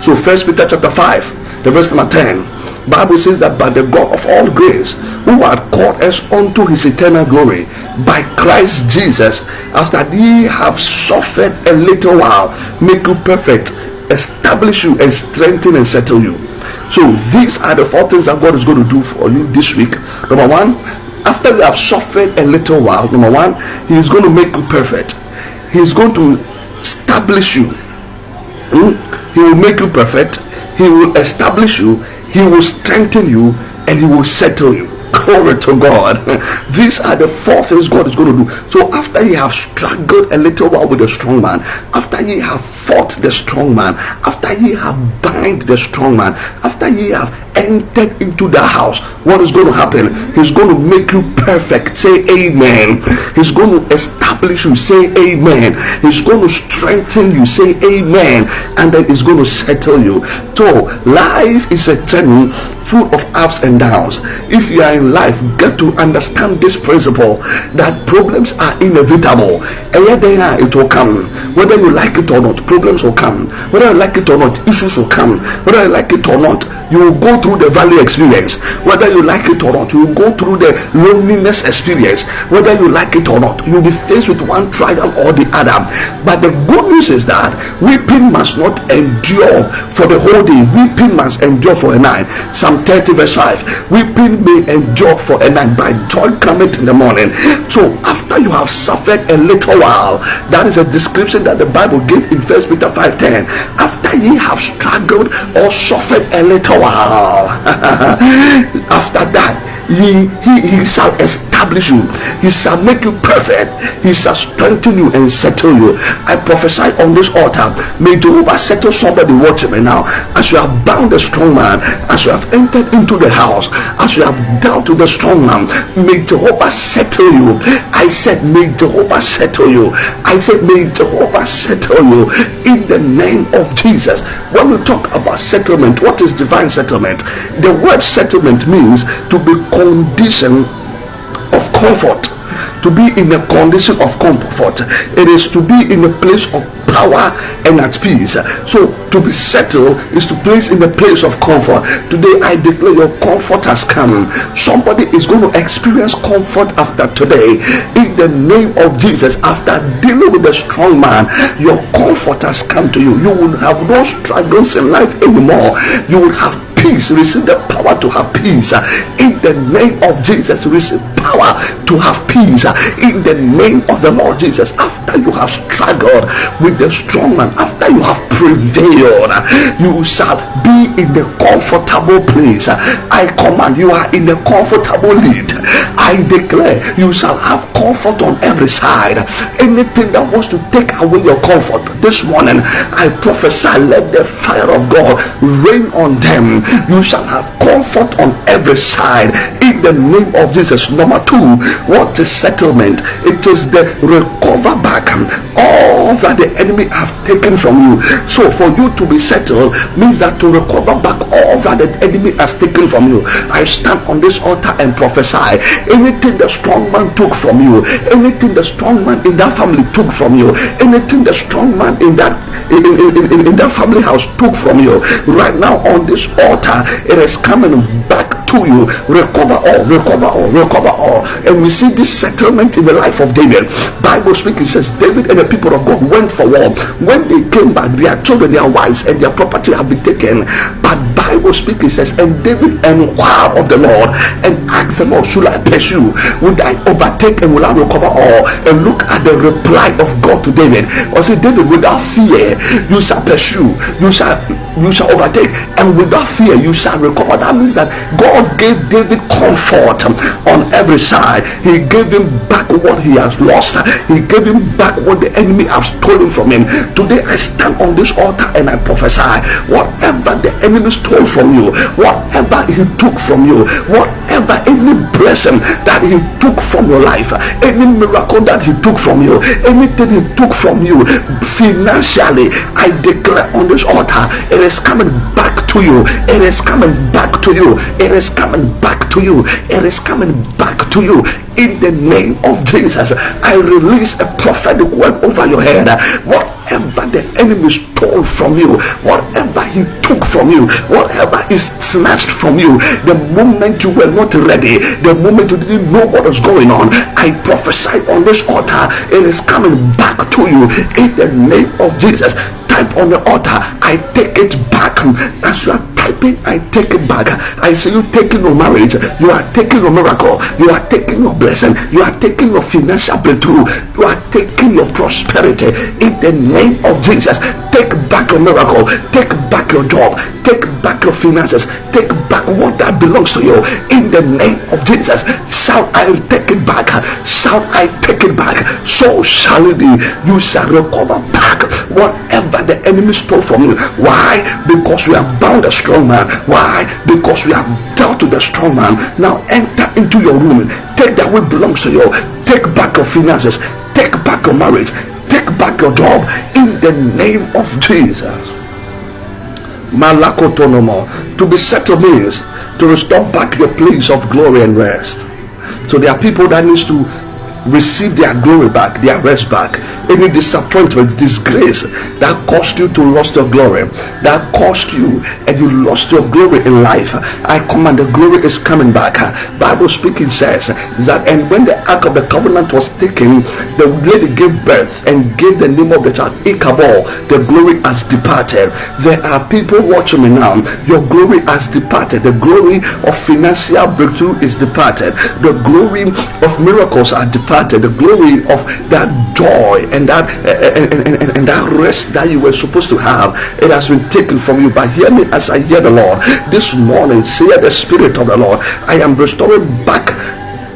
So 1 Peter chapter 5, the verse number 10. Bible says that by the God of all grace, who had called us unto his eternal glory by Christ Jesus, after ye have suffered a little while, make you perfect, establish you, and strengthen and settle you. So these are the 4 things that God is going to do for you this week. Number 1, after you have suffered a little while, number 1, he is going to make you perfect. He is going to establish you. He will make you perfect. He will establish you. He will strengthen you, and he will settle you. Glory to God. These are the 4 things God is going to do. So after ye have struggled a little while with the strong man, after ye have fought the strong man, after ye have bind the strong man, after ye have entered into the house, what is going to happen? He's going to make you perfect. Say amen. He's going to establish you. Say amen. He's going to strengthen you. Say amen. And then he's going to settle you. So life is a journey full of ups and downs. If you are in life, get to understand this principle that problems are inevitable. It will come. Whether you like it or not, problems will come. Whether you like it or not, issues will come. Whether you like it or not, you will go through the valley experience. Whether you like it or not, you will go through the loneliness experience. Whether you like it or not, you will be faced with one trial or the other. But the good news is that weeping must not endure for the whole day. Weeping must endure for a night. Psalm 30 verse 5. Weeping may endure for a night, but joy cometh in the morning. So after you have suffered a little while, that is a description that the Bible gave in 1 Peter 5:10. After ye have struggled or suffered a little while, after that he shall establish you, he shall make you perfect, he shall strengthen you and settle you. I prophesy on this altar, may Jehovah settle somebody watching me now. As you have bound the strong man, as you have entered into the house, as you have dealt with the strong man, may Jehovah settle you. I said may Jehovah settle you. I said may Jehovah settle you in the name of Jesus. When we talk about settlement, what is divine settlement? The word settlement means to be condition of comfort, to be in a condition of comfort. It is to be in a place of power and at peace. So to be settled is to place in a place of comfort. Today I declare your comfort has come. Somebody is going to experience comfort after today in the name of Jesus. After dealing with a strong man, your comfort has come to you. You will have no struggles in life anymore. You will have peace. Receive the power to have peace in the name of Jesus. Receive power to have peace in the name of the Lord Jesus. After you have struggled with the strong man, after you have prevailed, you shall be in the comfortable place. I command, you are in the comfortable lead. I declare you shall have comfort on every side. Anything that wants to take away your comfort this morning, I prophesy, let the fire of God rain on them. You shall have comfort on every side in the name of Jesus. Number 2, what is settlement? It is the recover back all that the enemy have taken from you. So for you to be settled means that to recover back all that the enemy has taken from you. I stand on this altar and prophesy, anything the strong man took from you, anything the strong man in that family took from you, anything the strong man in that family house took from you, right now on this altar, it is coming back to you. Recover all, recover all, recover all. And we see this settlement in the life of David. Bible speaking says David and the people of God went for war. When they came back, their children, their wives, and their property have been taken. But Bible speaking says, and David inquired of the Lord and asked the Lord, should I pursue? Would I overtake and will I recover all? And look at the reply of God to David. Or say, David, without fear you shall pursue, you shall overtake, and without fear you shall recover. That means that God gave David comfort on every side. He gave him back what he has lost. He gave him back what the enemy has stolen from him. Today I stand on this altar and I prophesy, whatever the enemy stole from you, whatever he took from you, whatever, any blessing that he took from your life, any miracle that he took from you, anything he took from you financially, I declare on this altar, it is coming back to you. It is coming back to you. It is coming back to you. It is coming back to you in the name of Jesus. I release a prophetic word over your head. What whatever the enemy stole from you, whatever he took from you, whatever is snatched from you, the moment you were not ready, the moment you didn't know what was going on, I prophesy on this altar, it is coming back to you in the name of Jesus. Type on the altar, I take it back. As you are typing, I take it back. I say, you taking your marriage, you are taking your miracle, you are taking your blessing, you are taking your financial breakthrough, you are taking your prosperity in the name of Jesus. Take back your miracle, take back your job, take back your finances, take back what that belongs to you in the name of Jesus. Shall I take it back? Shall I take it back? So shall it be. You shall recover back whatever the enemy stole from you. Why? Because we have bound a strong man. Why? Because we have dealt with the strong man. Now enter into your room, take that which belongs to you, take back your finances, take back your marriage, take back your job in the name of Jesus. Malakotonomo. To be settled means to restore back your place of glory and rest. So there are people that needs to receive their glory back, their rest back. Any disappointment, disgrace that caused you to lose your glory, that caused you and you lost your glory in life, I command the glory is coming back. Bible speaking says that, and when the ark of the covenant was taken, the lady gave birth and gave the name of the child Ichabod. The glory has departed. There are people watching me now, your glory has departed. The glory of financial breakthrough is departed. The glory of miracles are departed. The glory of that joy and that and that rest that you were supposed to have, it has been taken from you. But hear me as I hear the Lord this morning. Say the Spirit of the Lord, I am restoring back.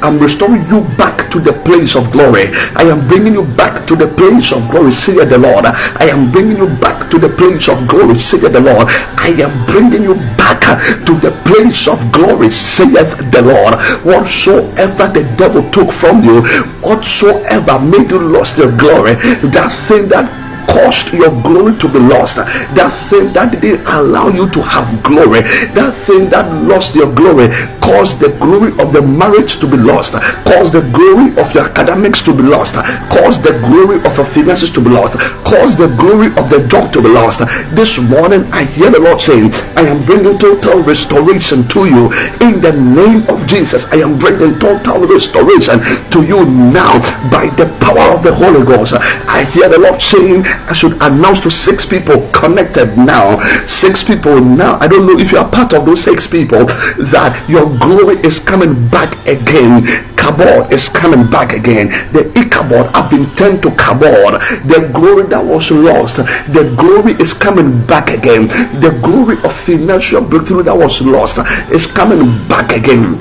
I'm restoring you back to the place of glory. I am bringing you back to the place of glory, saith the Lord. I am bringing you back to the place of glory, saith the Lord. I am bringing you back to the place of glory, saith the Lord. Whatsoever the devil took from you, whatsoever made you lose your glory, that thing that caused your glory to be lost, that thing that didn't allow you to have glory, that thing that lost your glory, caused the glory of the marriage to be lost, caused the glory of your academics to be lost, caused the glory of your finances to be lost, caused the glory of the job to be lost. This morning I hear the Lord saying, I am bringing total restoration to you in the name of Jesus. I am bringing total restoration to you now by the power of the Holy Ghost. I hear the Lord saying, I should announce to 6 people connected now. 6 people now. I don't know if you are part of those 6 people, that your glory is coming back again. Kabod is coming back again. The Ichabod have been turned to Kabod. The glory that was lost, the glory is coming back again. The glory of financial breakthrough that was lost is coming back again.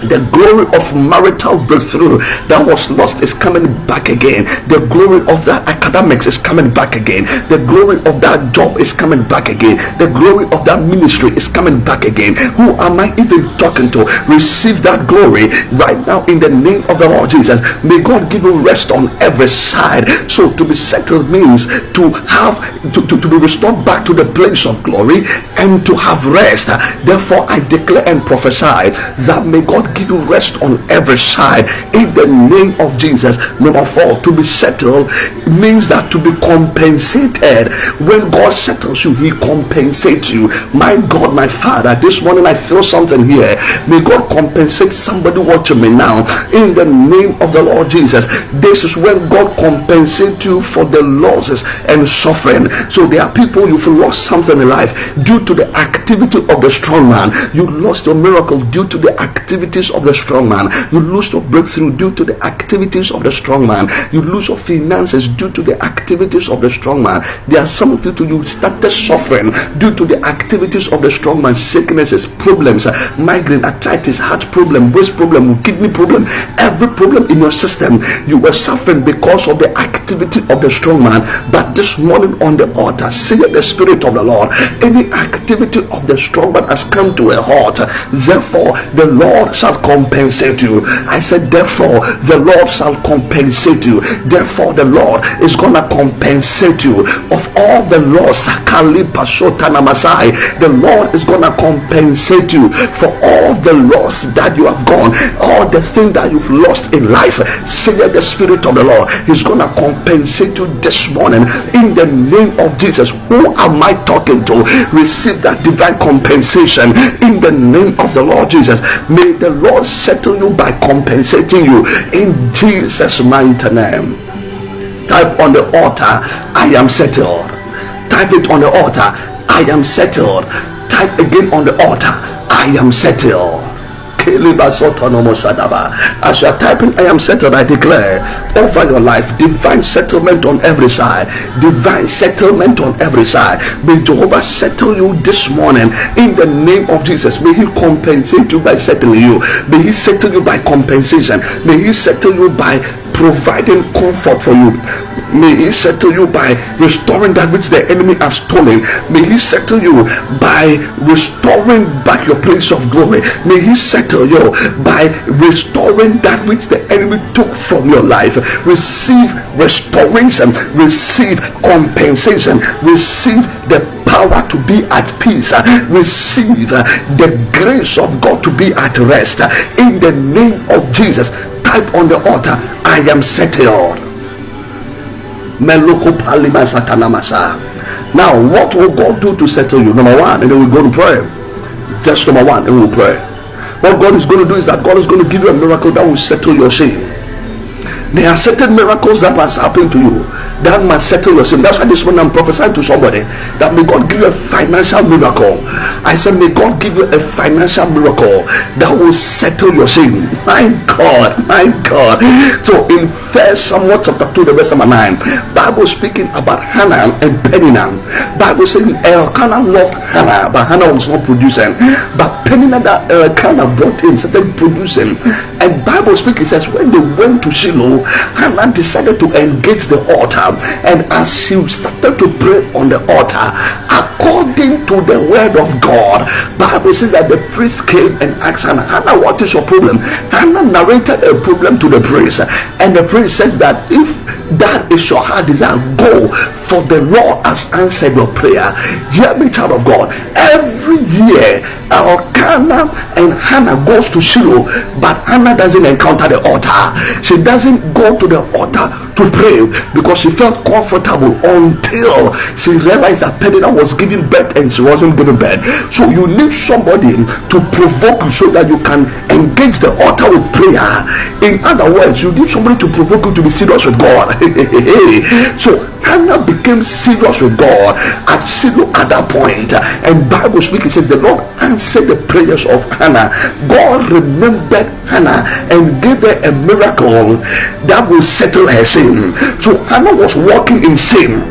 The glory of marital breakthrough that was lost is coming back again. The glory of that academics is coming back again. The glory of that job is coming back again. The glory of that ministry is coming back again. Who am I even talking to? Receive that glory right now in the name of the Lord Jesus. May God give you rest on every side. So to be settled means to have to be restored back to the place of glory and to have rest. Therefore I declare and prophesy that may God give you rest on every side in the name of Jesus. Number 4, to be settled means that to be compensated. When God settles you, he compensates you. My God, my Father, this morning I feel something here. May God compensate somebody watching me now in the name of the Lord Jesus. This is when God compensates you for the losses and suffering. So there are people, you've lost something in life due to the activity of the strong man. You lost your miracle due to the activities of the strong man. You lose your breakthrough due to the activities of the strong man. You lose your finances due to the activities of the strong man. There are some of you too, you started suffering due to the activities of the strong man. Sicknesses, problems, migraine, arthritis, heart problem, waist problem, kidney problem, every problem in your system, you were suffering because of the activity of the strong man. But this morning on the altar, say the Spirit of the Lord, any activity of the strong man has come to a halt. Therefore the Lord shall shall compensate you. I said, therefore, the Lord shall compensate you. Therefore, the Lord is gonna compensate you of all the loss. The Lord is gonna compensate you for all the loss that you have gone, all the things that you've lost in life. Say that the Spirit of the Lord is gonna compensate you this morning in the name of Jesus. Who am I talking to? Receive that divine compensation in the name of the Lord Jesus. May the Lord settle you by compensating you in Jesus' mighty name. Type on the altar, I am settled. Type it on the altar, I am settled. Type again on the altar, I am settled. As you are typing, I am settled, I declare over your life divine settlement on every side. Divine settlement on every side. May Jehovah settle you this morning in the name of Jesus. May He compensate you by settling you. May He settle you by compensation. May He settle you by providing comfort for you. May He settle you by restoring that which the enemy has stolen. May He settle you by restoring back your place of glory. May He settle you by restoring that which the enemy took from your life. Receive restoration, receive compensation, receive the power to be at peace, receive the grace of God to be at rest in the name of Jesus. Type on the altar, I am settled. Now, what will God do to settle you? Number one, and then we'll go to prayer. Just number one, and we'll pray. What God is going to do is that God is going to give you a miracle that will settle your shame. There are certain miracles that must happen to you that must settle your sin. That's why this morning I'm prophesying to somebody that may God give you a financial miracle. I said, may God give you a financial miracle that will settle your sin. My God, my God. So in 1 Samuel chapter 2, the verse number 9, Bible speaking about Hannah and Peninnah. Bible saying Elkanah loved Hannah, but Hannah was not producing. But Peninnah that Elkanah brought in started producing. And Bible speaking says when they went to Shiloh, Hannah decided to engage the altar, and as she started to pray on the altar according to the word of God, Bible says that the priest came and asked Hannah, Hannah, what is your problem? Hannah narrated a problem to the priest, and the priest says that if that is your heart desire, go, for the Lord has answered your prayer. Hear me, child of God. Every year Elkanah and Hannah goes to Shiloh, but Hannah doesn't encounter the altar. She doesn't go to the altar to pray because she felt comfortable until she realized that Peninnah was giving birth and she wasn't giving birth. So you need somebody to provoke you so that you can engage the altar with prayer. In other words, you need somebody to provoke you to be serious with God. So Hannah became serious with God at Shiloh at that point, and Bible speaking says the Lord answered the prayers of Hannah. God remembered Hannah and gave her a miracle that will settle her sin. So Hannah was walking in sin,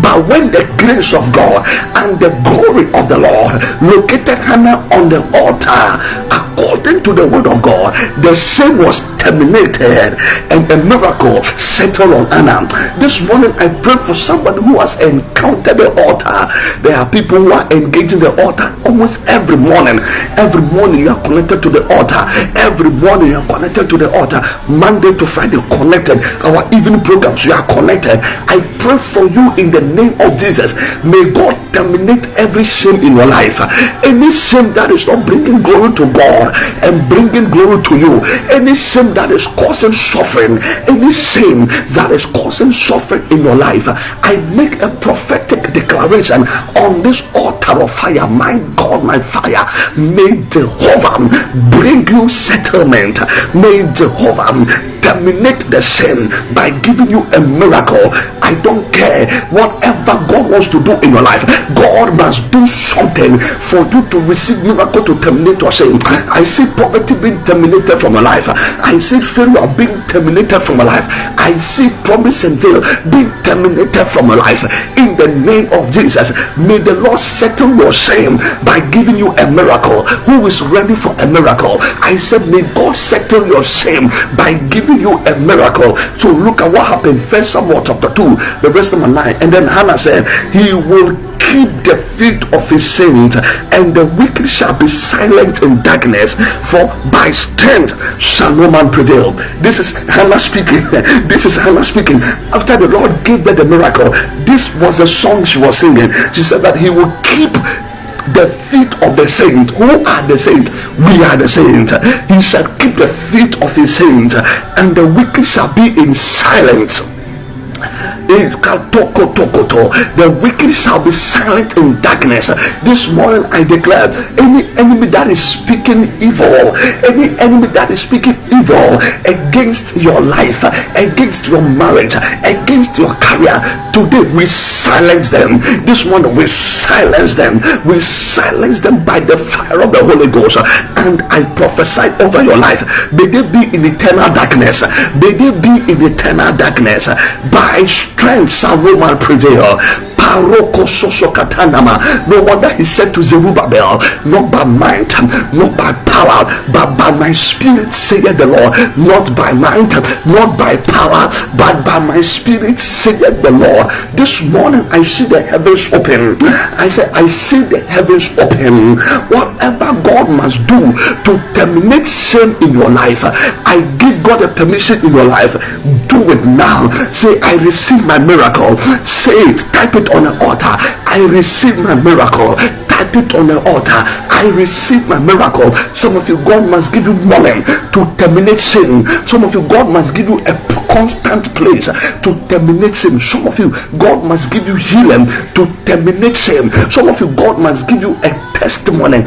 but when the grace of God and the glory of the Lord located Hannah on the altar according to the word of God, the sin was terminated and a miracle settled on Hannah. This morning I pray for somebody who has encountered the altar. There are people who are engaging the altar almost every morning. Every morning you are connected to the altar. Every morning you are connected to the altar. Monday to Friday connected. Our evening programs, you are connected. I pray for you in the name of Jesus. May God terminate every shame in your life. Any shame that is not bringing glory to God and bringing glory to you, any shame that is causing suffering, any shame that is causing suffering in your life, I make a prophetic declaration on this altar of fire. My God, my fire, may Jehovah bring you settlement. May Jehovah terminate the sin by giving you a miracle. I don't care whatever God wants to do in your life. God must do something for you to receive miracle to terminate your sin. I see poverty being terminated from your life. I see failure being terminated from your life. I see promise and fail being terminated from your life. In the name of Jesus, may the Lord settle your shame by giving you a miracle. Who is ready for a miracle? I said, may God settle your shame by giving you a miracle. So look at what happened. 1 Samuel chapter 2, the verse number 9. And then Hannah said, he will keep the feet of his saints, and the wicked shall be silent in darkness, for by strength shall no man prevail. This is Hannah speaking. This is Hannah speaking. After the Lord gave her the miracle, this was the song she was singing. She said that he will keep the feet of the saint. Who are the saints? We are the saints. He shall keep the feet of his saints, and the wicked shall be in silence. The wicked shall be silent in darkness. This morning I declare, any enemy that is speaking evil, any enemy that is speaking evil against your life, against your marriage, against your career, today we silence them. This morning we silence them. We silence them by the fire of the Holy Ghost. And I prophesy over your life, may they be in eternal darkness. May they be in eternal darkness. By strength shall no man prevail. No wonder he said to Zerubbabel, not by might, not by power, but by my spirit, saith the Lord. Not by might, not by power, but by my spirit, saith the Lord. This morning I see the heavens open. I see the heavens open. Whatever God must do to terminate shame in your life, I give God a permission in your life. Do it now. Say, I receive my miracle. Say it. Type it on the altar. I receive my miracle. Type it on the altar. I receive my miracle. Some of you, God must give you money to terminate sin. Some of you, God must give you a constant place to terminate sin. Some of you, God must give you healing to terminate sin. Some of you, God must give you a testimony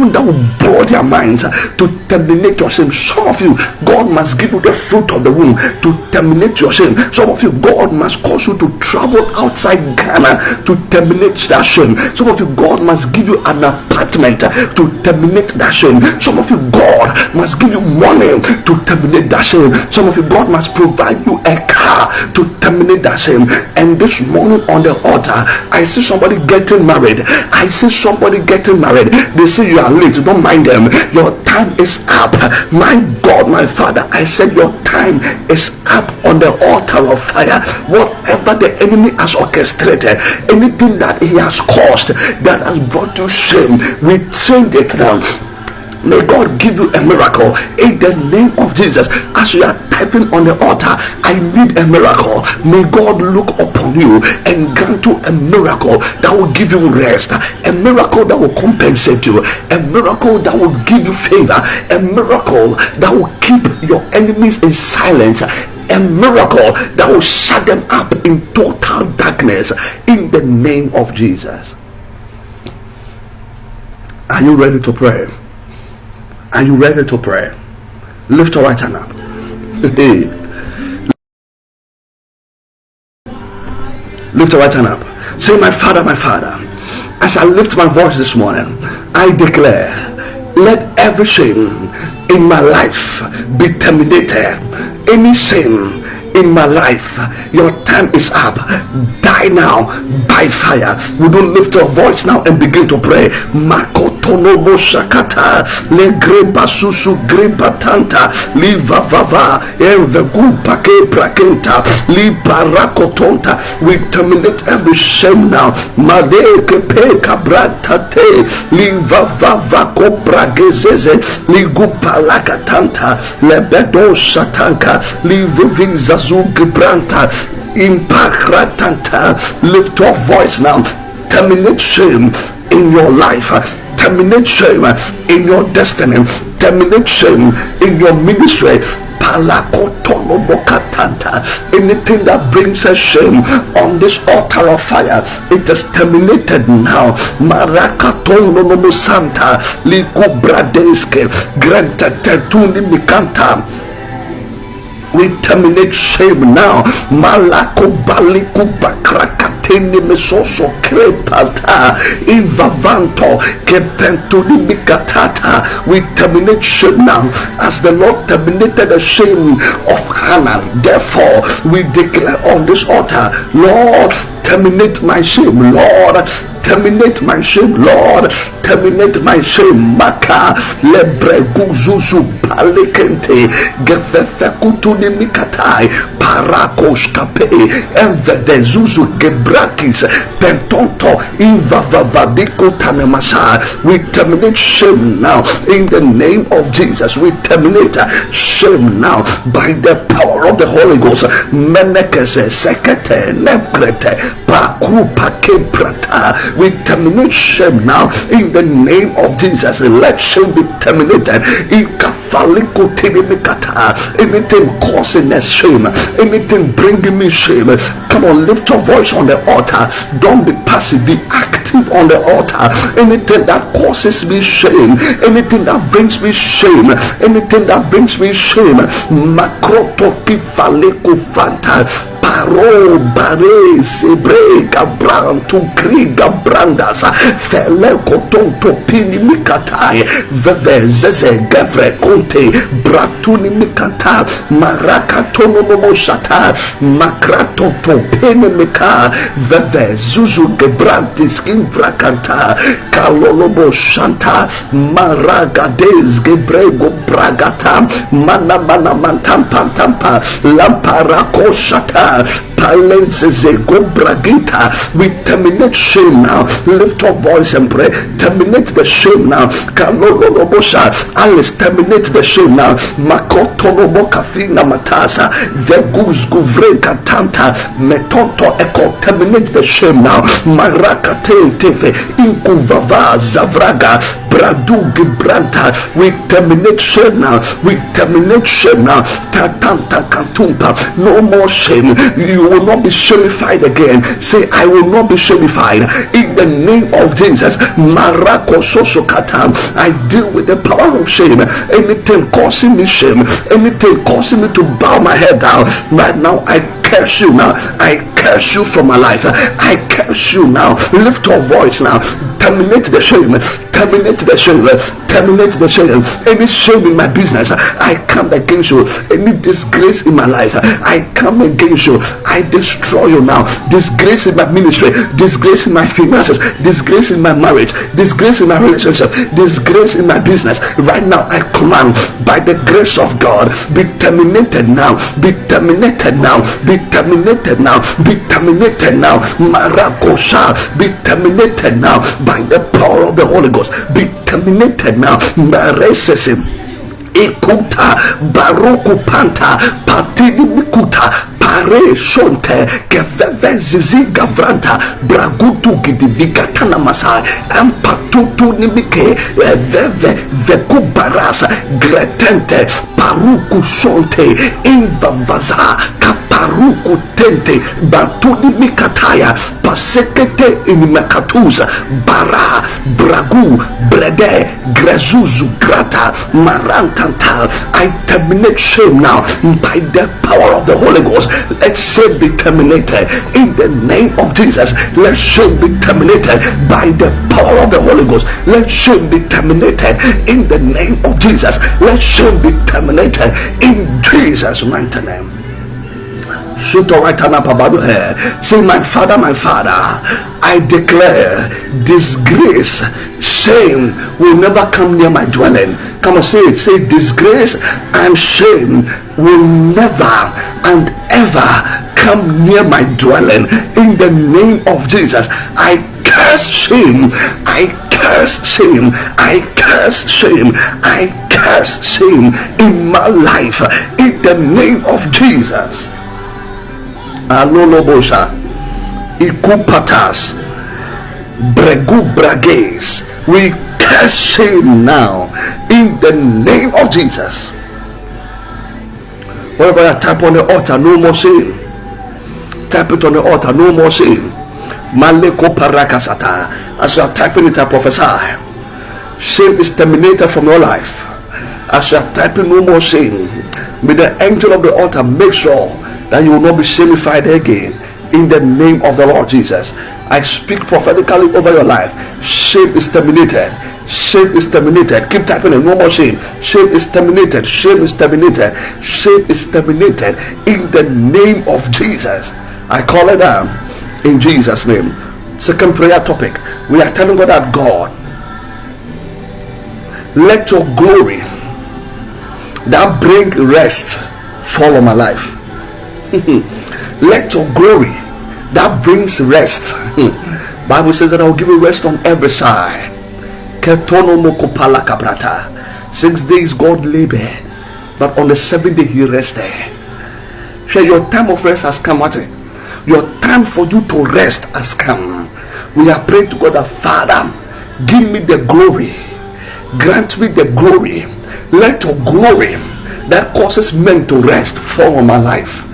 that will blow their minds to terminate your sin. Some of you, God must give you the fruit of the womb to terminate your sin. Some of you, God must cause you to travel outside Ghana to terminate that sin. Some of you, God must give you an apartment to terminate that sin. Some of you, God must give you money to terminate that sin. Some of you, God must provide you a car to terminate that sin. And this morning on the altar, I see somebody getting married. I see somebody getting married. They say you are late. Don't mind them. Your time is up. My God, my Father, I said your time is up on the altar of fire. Whatever the enemy has orchestrated, anything that he has caused that has brought you shame, we change it now. May God give you a miracle in the name of Jesus. As you are typing on the altar, I need a miracle. May God look upon you and grant you a miracle that will give you rest, a miracle that will compensate you, a miracle that will give you favor, a miracle that will keep your enemies in silence, a miracle that will shut them up in total darkness in the name of Jesus. Are you ready to pray? Are you ready to pray? Lift your right hand up. Lift your right hand up. Say, my Father, as I lift my voice this morning, I declare, let every sin in my life be terminated. Any sin in my life, your time is up. Die now by fire. We don't lift our voice now and begin to pray. Makotonobo shakata le greba susu greba tanta li vavava evegumpa ke prakenta li barakotonta. We terminate every shame now. Male ke pe kabrata te li vavava ko pragezeze li gupalaka tanta le bedo shatanka li vivinza Zugibranta impakratanta. Lift your voice now. Terminate shame in your life. Terminate shame in your destiny. Terminate shame in your ministry. Anything that brings us shame on this altar of fire, it is terminated now. Marakatono Santa Likubradeske Granta Tetuni Mikanta. We terminate shame now. Malako baliku bakrakateni mesoso krepata invavanto kepentuni mikatata. We terminate shame now, as the Lord terminated the shame of Hannah. Therefore, we declare on this altar, Lord, terminate my shame. Lord, terminate my shame. Lord, terminate my shame. Maka lebre guzuzu palekente gefefekutuni mikatai parakoshkape envedezuzu gebrakis pentonto We terminate shame now in the name of Jesus. We terminate shame now by the power of the Holy Ghost. We terminate shame now in the name of Jesus. Let shame be terminated. Anything causing us shame, anything bringing me shame, come on, lift your voice on the altar. Don't be passive, be active on the altar. Anything that causes me shame, anything that brings me shame, anything that brings me shame, makroto kifaleku fanta paro bare sebre gabran to kriga brandas fele koton to pini mikatai veve zeze gavre konte bratuni mikata marakatono momoshata makrato to pini mika veve zuzu gebranti skin brakanta kalolobo shanta maragades gebrego bragata mana mantam pantampa lamparako shata. We terminate shame now. Lift your voice and pray. Terminate the shame now. Alice, terminate the shame now. Makotonomo kafina matasa. Vegus guvrenka tanta. Metonto eko. Terminate the shame now. Marakate tefe. Inkuvava zavraga. Bradu gibranta. We terminate shame now. We terminate shame now. Tatanta katumpa. No more shame. You will not be shamified again. Say, I will not be shamified in the name of Jesus. Marako sosokata. I deal with the power of shame. Anything causing me shame, anything causing me to bow my head down, right now I curse you now. I curse you from my life. I curse you now. Lift your voice now. Terminate the shame. Terminate the shame. Terminate the shame. Any shame in my business, I come against you. Any disgrace in my life, I come against you. I destroy you now. Disgrace in my ministry, disgrace in my finances, disgrace in my marriage, disgrace in my relationship, disgrace in my business. Right now I command, by the grace of God, be terminated now. Be terminated now. Be terminated now. Be terminated now. Marakosha, be terminated now by the power of the Holy Ghost. Be terminated now. Maresesim ikuta baruku panta patini mikuta pare shonte keveve zizi gavranta bragutu gidivika kana masai empatutu nimike veve veku barasa gretente paruku shonte invavaza kaparuku tente batuni mikataya pasekete inimakatuza bara bragu brede grezuzu grata marantanta. I terminate shame now by the power of the Holy Ghost. Let shame be terminated in the name of Jesus. Let shame be terminated by the power of the Holy Ghost. Let shame be terminated in the name of Jesus. Let shame be terminated in Jesus' mighty name. Shoot your right hand up above your head. Say, my Father, I declare disgrace, shame will never come near my dwelling. Come on, say it. Say, disgrace and shame will never and ever come near my dwelling. In the name of Jesus, I curse shame. I curse shame. I curse shame. I curse shame in my life. In the name of Jesus. Alolobosha ikupatas bregu brages. We curse shame now in the name of Jesus. Wherever I type on the altar, no more shame. Type it on the altar, no more shame. Maleko parakasata. As you are typing it, I prophesy. Shame is terminated from your life. As you are typing, no more shame. May the angel of the altar make sure that you will not be shamified again in the name of the Lord Jesus. I speak prophetically over your life. Shame is terminated. Shame is terminated. Keep typing it. No more shame. Shame is terminated. Shame is terminated. Shame is terminated in the name of Jesus. I call it down in Jesus' name. Second prayer topic. We are telling God that God, let your glory that bring rest fall on my life. Let your glory that brings rest, Bible says that I will give you rest on every side. 6 days God labored, but on the 7th day he rested. Share your time of rest has come. Your time for you to rest has come. We are praying to God that, Father, give me the glory, grant me the glory. Let your glory that causes men to rest fall on my life.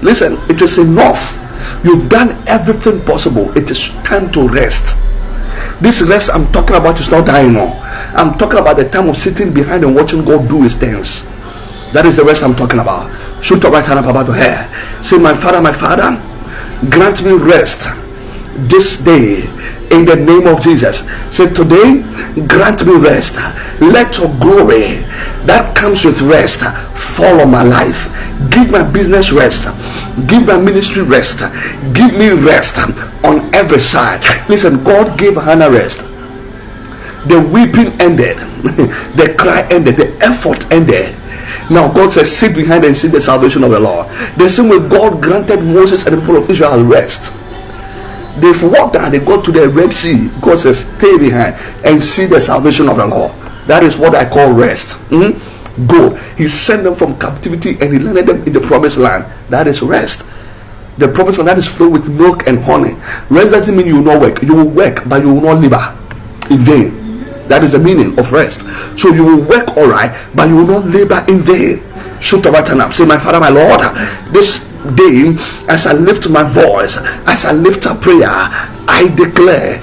Listen, it is enough. You've done everything possible. It is time to rest. This rest I'm talking about is not dying on. I'm talking about the time of sitting behind and watching God do his things. That is the rest I'm talking about. Shoot your right hand up above your head. Say, my Father, grant me rest this day in the name of Jesus. Say, today, grant me rest. Let your glory that comes with rest fall on my life. Give my business rest. Give my ministry rest. Give me rest on every side. Listen, God gave Hannah rest. The weeping ended. The cry ended. The effort ended. Now God says, sit behind and see the salvation of the Lord. The same way God granted Moses and the people of Israel rest. They've walked and they got to the Red Sea. God says, stay behind and see the salvation of the Lord. That is what I call rest. Go. He sent them from captivity and he landed them in the promised land. That is rest. The promised land that is filled with milk and honey. Rest doesn't mean you will not work. You will work, but you will not labor in vain. That is the meaning of rest. So you will work all right, but you will not labor in vain. Shoot the right hand up. Say, my Father, my Lord, this day, as I lift my voice, as I lift a prayer, I declare,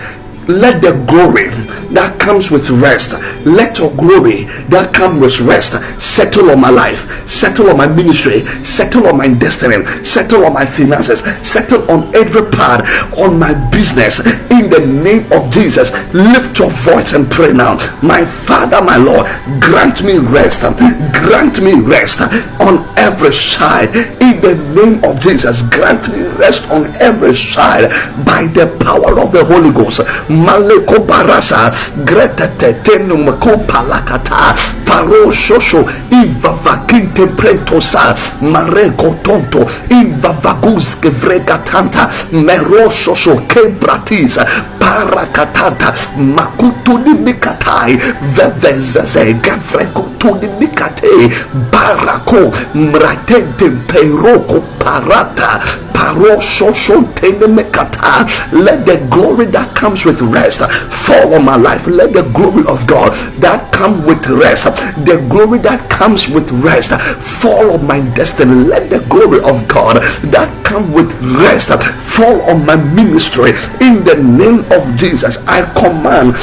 let the glory that comes with rest, let your glory that comes with rest settle on my life, settle on my ministry, settle on my destiny, settle on my finances, settle on every part on my business. In the name of Jesus, lift your voice and pray now. My Father, my Lord, grant me rest, grant me rest on every side. In the name of Jesus, grant me rest on every side by the power of the Holy Ghost. Maleko barasa greta tenum kompalakata paro shosho iva vakinte pretosa mareko tonto iva vagus kevregatanta mero shosho kebratiza parakatanta makutu nimikatai vevezeze gavrekutu nimikate barako mratente peroko parata. Let the glory that comes with rest fall on my life. Let the glory of God that comes with rest, the glory that comes with rest, fall on my destiny. Let the glory of God that comes with rest fall on my ministry. In the name of Jesus, I command,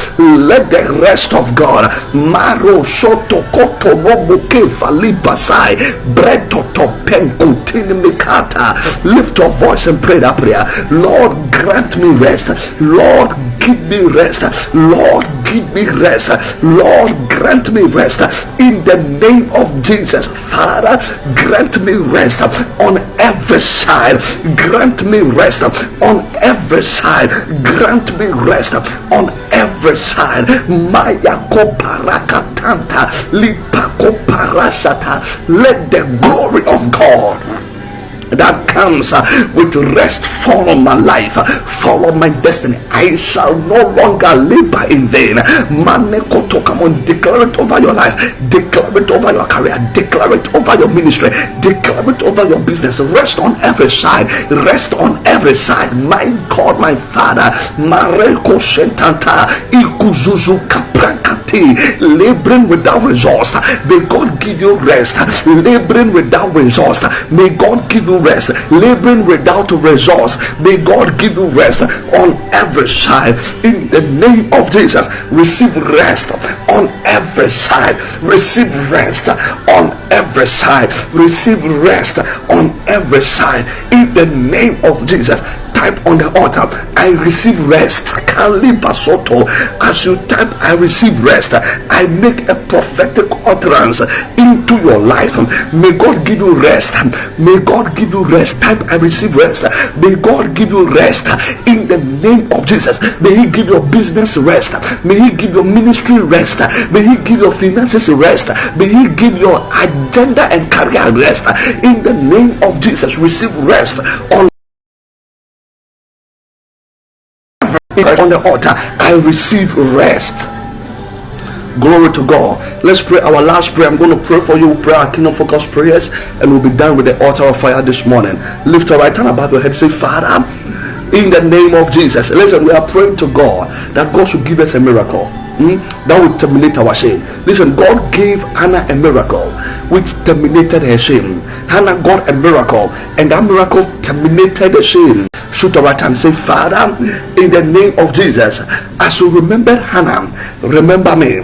let the rest of God maro soto koto robuke falipasai breto topenko tinimikata. Lift your voice and pray that prayer. Lord, grant me rest. Lord, give me rest. Lord, give me rest. Lord, grant me rest. In the name of Jesus, Father, grant me rest on every side. Grant me rest on every side. Grant me rest on every side. Maya ko parakatanta lipa ko parasata. Let the glory of God that comes with rest fall on my life, fall on my destiny. I shall no longer labor in vain. Manekoto, come on, declare it over your life, declare it over your career, declare it over your ministry, declare it over your business. Rest on every side, rest on every side. My God, my Father, Mareko Shentanta Ikuzuzu Kaprakati, laboring without resource. May God give you rest. Laboring without resource, may God give you rest. Laboring without resource, may God give you rest on every side. In the name of Jesus, receive rest on every side. Receive rest on every side. Receive rest on every side. In the name of Jesus, type on the altar, I receive rest. Kalibasoto. As you type, I receive rest, I make a prophetic utterance into your life. May God give you rest. May God give you rest. Type, I receive rest. May God give you rest in the name of Jesus. May He give your business rest. May He give your ministry rest. May He give your finances rest. May He give your agenda and career rest. In the name of Jesus, receive rest on on the altar, I receive rest. Glory to God. Let's pray our last prayer. I'm going to pray for you. We'll pray our kingdom focus prayers, and we'll be done with the altar of fire this morning. Lift your right hand above your head. Say, Father, in the name of Jesus. Listen, we are praying to God that God should give us a miracle that will terminate our shame. Listen, God gave Hannah a miracle which terminated her shame. Hannah got a miracle, and that miracle terminated the shame. Shoot your right hand. Say, Father, in the name of Jesus, as you remembered Hannah, remember me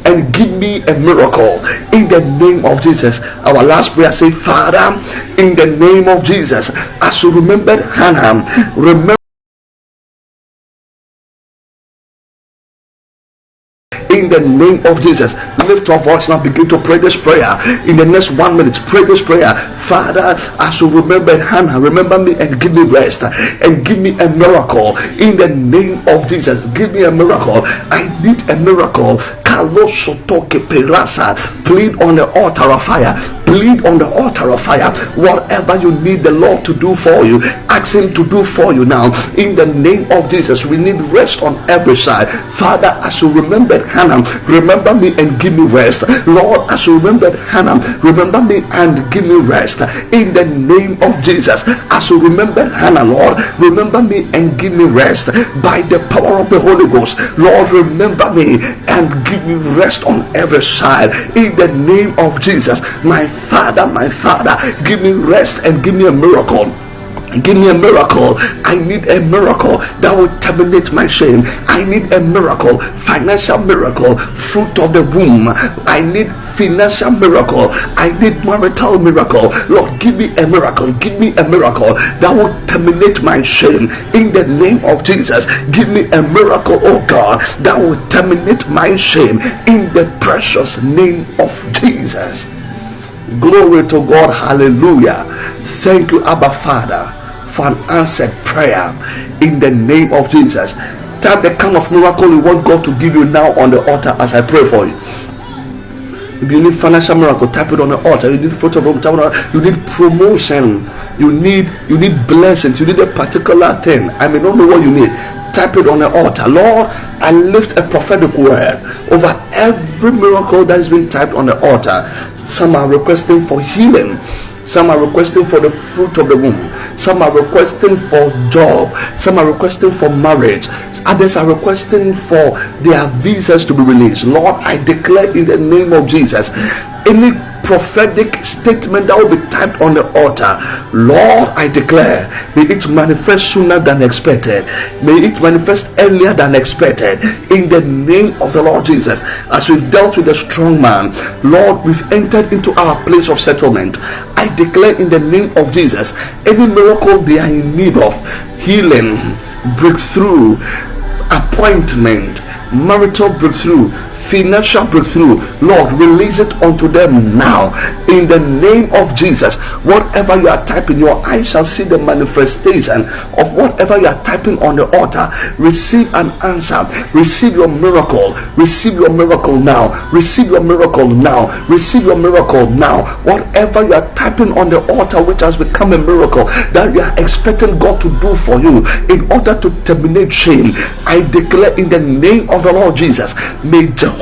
and give me a miracle in the name of Jesus. Our last prayer, say, Father, in the name of Jesus, as you remembered Hannah, remember in the name of Jesus. Lift your voice now, begin to pray this prayer. In the next 1 minute, pray this prayer. Father, as you remember Hannah, remember me and give me rest and give me a miracle in the name of Jesus. Give me a miracle. I need a miracle. Plead on the altar of fire. Plead on the altar of fire. Whatever you need the Lord to do for you, ask Him to do for you now. In the name of Jesus, we need rest on every side. Father, as you remembered Hannah, remember me and give me rest. Lord, as you remembered Hannah, remember me and give me rest. In the name of Jesus, as you remembered Hannah, Lord, remember me and give me rest. By the power of the Holy Ghost, Lord, remember me and give me rest on every side. In the name of Jesus, my Father, give me rest and give me a miracle. Give me a miracle. I need a miracle that will terminate my shame. I need a miracle, financial miracle, fruit of the womb. I need financial miracle. I need marital miracle. Lord, give me a miracle. Give me a miracle that will terminate my shame. In the name of Jesus, give me a miracle, oh God, that will terminate my shame. In the precious name of Jesus. Glory to God. Hallelujah. Thank you, Abba Father, for an answered prayer in the name of Jesus. Type the kind of miracle you want God to give you now on the altar as I pray for you. If you need financial miracle, type it on the altar. You need fruit of the womb, you need promotion, you need blessings, you need a particular thing. I may not know what you need. Type it on the altar. Lord, I lift a prophetic word over every miracle that has been typed on the altar. Some are requesting for healing. Some are requesting for the fruit of the womb. Some are requesting for job. Some are requesting for marriage. Others are requesting for their visas to be released. Lord, I declare in the name of Jesus, any prophetic statement that will be typed on the altar, Lord, I declare, may it manifest sooner than expected. May it manifest earlier than expected. In the name of the Lord Jesus, as we've dealt with the strong man, Lord, we've entered into our place of settlement. I declare in the name of Jesus, any miracle they are in need of, healing, breakthrough, appointment, marital breakthrough, financial breakthrough, Lord, release it unto them now in the name of Jesus. Whatever you are typing, your eyes shall see the manifestation of whatever you are typing on the altar. Receive an answer. Receive your miracle. Receive your miracle now. Receive your miracle now. Receive your miracle now. Whatever you are typing on the altar which has become a miracle that you are expecting God to do for you in order to terminate shame, I declare in the name of the Lord Jesus, may Jehovah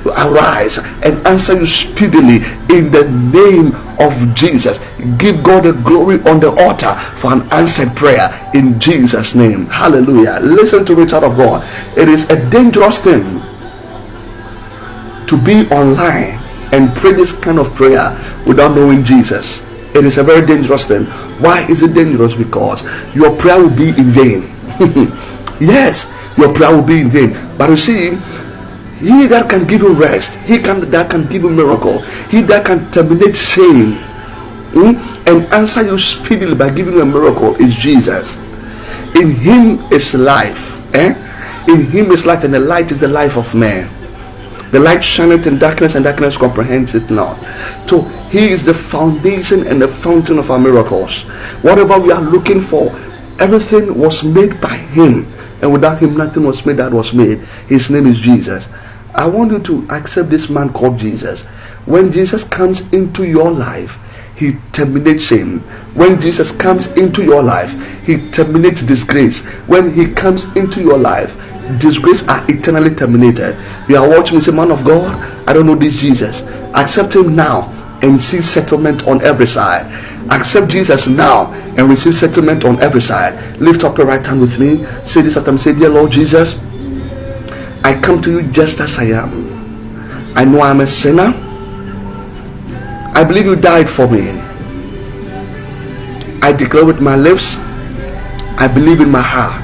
arise and answer you speedily in the name of Jesus. Give God the glory on the altar for an answered prayer in Jesus' name. Hallelujah. Listen to me, child of God. It is a dangerous thing to be online and pray this kind of prayer without knowing Jesus. It is a very dangerous thing. Why is it dangerous? Because your prayer will be in vain. Yes, your prayer will be in vain. But you see, he that can give you rest, that can give you miracle, he that can terminate shame and answer you speedily by giving you a miracle is Jesus. In him is life. In him is light, and the light is the life of man. The light shineth in darkness, and darkness comprehends it not. So he is the foundation and the fountain of our miracles. Whatever we are looking for, everything was made by him, and without him nothing was made that was made. His name is Jesus. I want you to accept this man called Jesus. When Jesus comes into your life, he terminates shame. When Jesus comes into your life, he terminates disgrace. When he comes into your life, disgrace are eternally terminated. You are watching me, say, man of God, I don't know this Jesus. Accept him now and see settlement on every side. Accept Jesus now and receive settlement on every side. Lift up your right hand with me. Say this after me. Say, dear Lord Jesus, I come to you just as I am. I know I'm a sinner. I believe you died for me. I declare with my lips, I believe in my heart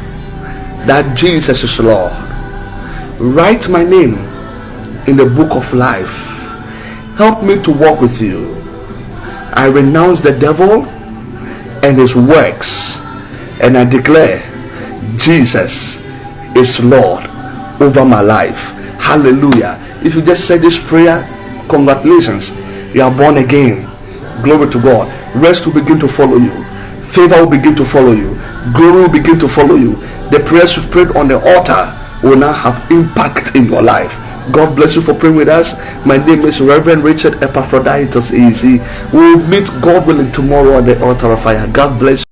that Jesus is Lord. Write my name in the book of life. Help me to walk with you. I renounce the devil and his works, and I declare Jesus is Lord over my life. Hallelujah. If you just said this prayer, congratulations, you are born again. Glory to God. Rest will begin to follow you. Favor will begin to follow you. Glory will begin to follow you. The prayers you've prayed on the altar will now have impact in your life. God bless you for praying with us. My name is Reverend Richard Epaphroditus Easy. We'll meet, God willing, tomorrow on the altar of fire. God bless you.